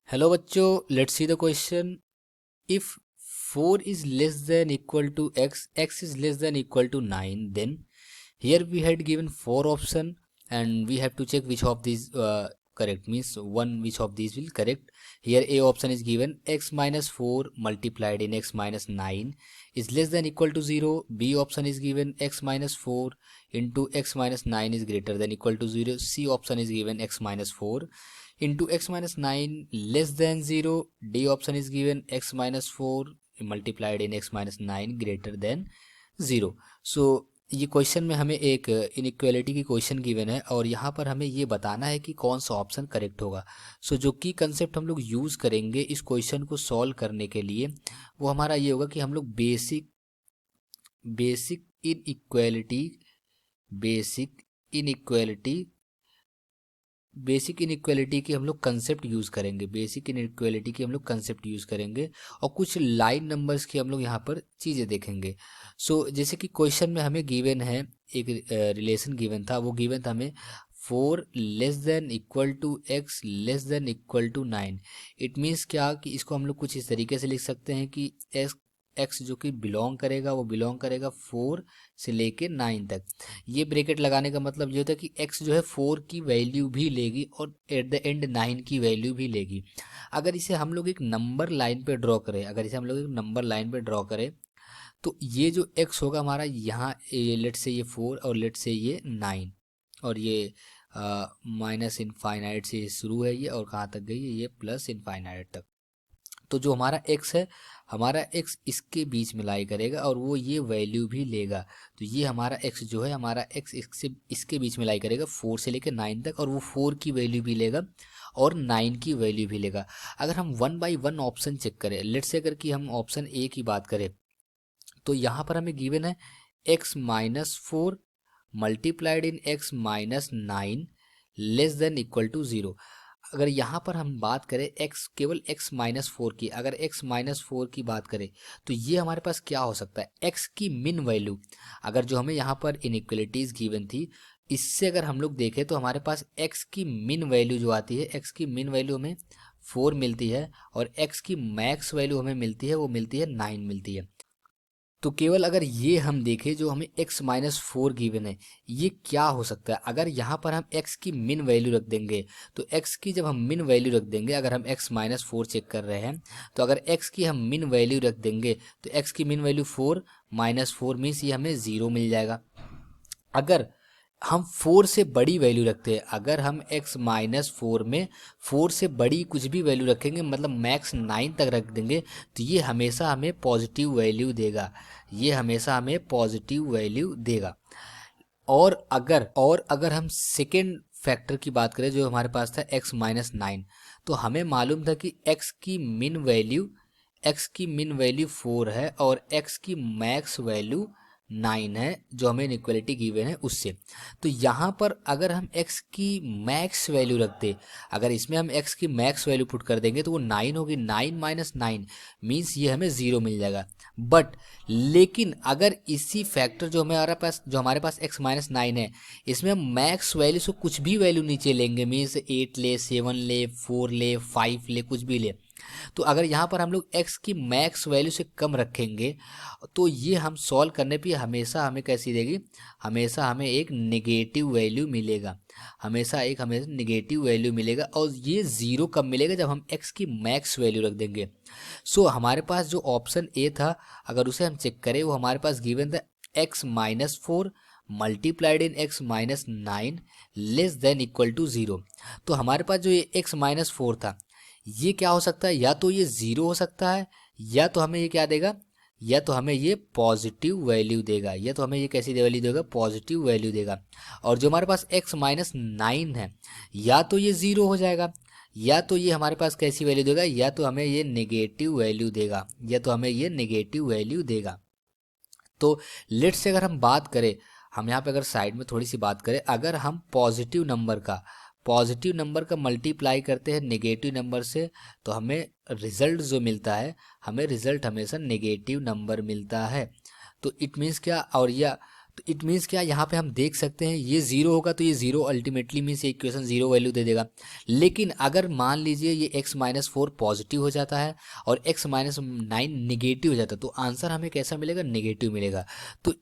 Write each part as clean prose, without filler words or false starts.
Hello बच्चों, let's see the question. If 4 is less than equal to x is less than equal to 9, then here we had given 4 option and we have to check which of these correct, means one which of these will correct. Here A option is given x minus 4 multiplied in x minus 9 is less than equal to 0. B option is given x minus 4 into x minus 9 is greater than equal to 0. C option is given x minus 4 into x minus 9 less than 0. D option is given x minus 4 multiplied in x minus 9 greater than 0. So ये question में हमें एक inequality की question given है और यहाँ पर हमें ये बताना है कि कौन सा ऑप्शन करेक्ट होगा. सो जो की कंसेप्ट हम लोग यूज़ करेंगे इस क्वेश्चन को सॉल्व करने के लिए वो हमारा ये होगा कि हम लोग बेसिक इनइक्वालिटी की हम लोग कंसेप्ट यूज़ करेंगे. और कुछ लाइन नंबर्स की हम लोग यहाँ पर चीज़ें देखेंगे. सो जैसे कि क्वेश्चन में हमें गिवन है, एक रिलेशन गिवन था, वो गिवन था हमें 4 less than equal to x less than equal to 9. It means क्या कि इसको हम लोग कुछ इस तरीके से लिख सकते हैं कि एक्स जो कि बिलोंग करेगा 4 से लेके 9 तक. ये ब्रैकेट लगाने का मतलब ये होता है कि x जो है 4 की वैल्यू भी लेगी और एट द एंड 9 की वैल्यू भी लेगी. अगर इसे हम लोग एक नंबर लाइन पे ड्रॉ करें तो ये जो x होगा हमारा यहाँ लेट से ये 4 और लेट से ये 9 और ये माइनस इनफाइनाइट से शुरू है ये और कहाँ तक गई ये प्लस इनफाइनाइट तक. तो जो हमारा x है, हमारा x इसके बीच में लाई करेगा और वो ये वैल्यू भी लेगा. तो ये हमारा x जो है, हमारा x इसके बीच में लाई करेगा 4 से लेकर 9 तक और वो 4 की वैल्यू भी लेगा और 9 की वैल्यू भी लेगा. अगर हम 1 बाई 1 ऑप्शन चेक करें, लेट्स से अगर कि हम ऑप्शन ए की बात करें तो यहाँ पर हमें गिवन है x minus 4 multiplied in x minus 9 less than equal to 0. अगर यहाँ पर हम बात करें केवल x माइनस 4 की, अगर x माइनस 4 की बात करें तो ये हमारे पास क्या हो सकता है, x की मिन वैल्यू. अगर जो हमें यहाँ पर इनइक्वलिटीज गिवन थी इससे अगर हम लोग देखें तो हमारे पास x की मिन वैल्यू जो आती है, x की मिन वैल्यू हमें 4 मिलती है और x की मैक्स वैल्यू हमें मिलती है, वो मिलती है 9 मिलती है. तो केवल अगर ये हम देखें जो हमें x माइनस 4 गिवन है ये क्या हो सकता है. अगर यहाँ पर हम x की मिन वैल्यू रख देंगे तो x की जब हम मिन वैल्यू रख देंगे, अगर हम x माइनस 4 चेक कर रहे हैं तो अगर x की हम मिन वैल्यू रख देंगे तो x की मिन वैल्यू 4 माइनस 4 मीन्स ये हमें 0 मिल जाएगा. अगर हम 4 से बड़ी वैल्यू रखते हैं, अगर हम x माइनस 4 में 4 से बड़ी कुछ भी वैल्यू रखेंगे मतलब मैक्स 9 तक रख देंगे तो ये हमेशा हमें पॉजिटिव वैल्यू देगा. और अगर हम सेकेंड फैक्टर की बात करें जो हमारे पास था x माइनस 9, तो हमें मालूम था कि x की मिन वैल्यू 4 है और x की मैक्स वैल्यू 9 है जो हमें इनइक्वालिटी गिवन है उससे. तो यहाँ पर अगर हम x की मैक्स वैल्यू रखते, अगर इसमें हम x की मैक्स वैल्यू पुट कर देंगे तो वो 9 होगी. 9 माइनस 9 मीन्स ये हमें 0 मिल जाएगा. लेकिन अगर इसी फैक्टर जो हमारे पास x माइनस 9 है इसमें हम मैक्स वैल्यू से कुछ भी वैल्यू नीचे लेंगे, मीन्स 8 ले, 7 ले, 4 ले, 5 ले, कुछ भी ले, तो अगर यहाँ पर हम लोग x की मैक्स वैल्यू से कम रखेंगे तो ये हम सॉल्व करने पे हमेशा हमें कैसी देगी, हमेशा हमें एक नेगेटिव वैल्यू मिलेगा. और ये 0 कब मिलेगा, जब हम x की मैक्स वैल्यू रख देंगे. सो हमारे पास जो ऑप्शन ए था अगर उसे हम चेक करें वो हमारे पास गिवन था x minus 4 multiplied in x minus 9 less than equal to 0. तो हमारे पास जो ये x माइनस 4 था ये क्या हो सकता है, या तो ये 0 हो सकता है या तो हमें ये क्या देगा, या तो हमें ये पॉजिटिव वैल्यू देगा, या तो हमें ये कैसी वैल्यू देगा, पॉजिटिव वैल्यू देगा. और जो हमारे पास x माइनस 9 है या तो ये 0 हो जाएगा या तो ये हमारे पास कैसी वैल्यू देगा, या तो हमें ये नेगेटिव वैल्यू देगा. तो लेट्स से अगर हम बात करें, हम यहाँ पे अगर साइड में थोड़ी सी बात करें, अगर हम पॉजिटिव नंबर का मल्टीप्लाई करते हैं नेगेटिव नंबर से तो हमें रिजल्ट जो मिलता है, हमें रिजल्ट हमेशा नेगेटिव नंबर मिलता है. तो इट मीन्स क्या, और या तो इट मीन्स क्या, यहाँ पे हम देख सकते हैं ये ज़ीरो होगा तो ये ज़ीरो अल्टीमेटली मीन्स ये इक्वेशन ज़ीरो वैल्यू दे देगा। लेकिन अगर मान लीजिए ये x-4 पॉजिटिव हो जाता है और x-9 निगेटिव हो जाता है तो आंसर हमें कैसा मिलेगा, नेगेटिव मिलेगा। तो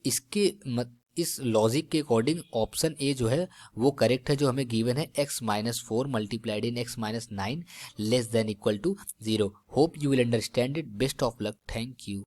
इस लॉजिक के अकॉर्डिंग ऑप्शन ए जो है वो करेक्ट है, जो हमें गिवन है x-4 multiplied in x-9 less than equal to 0। Hope you will understand it. Best of luck. Thank you.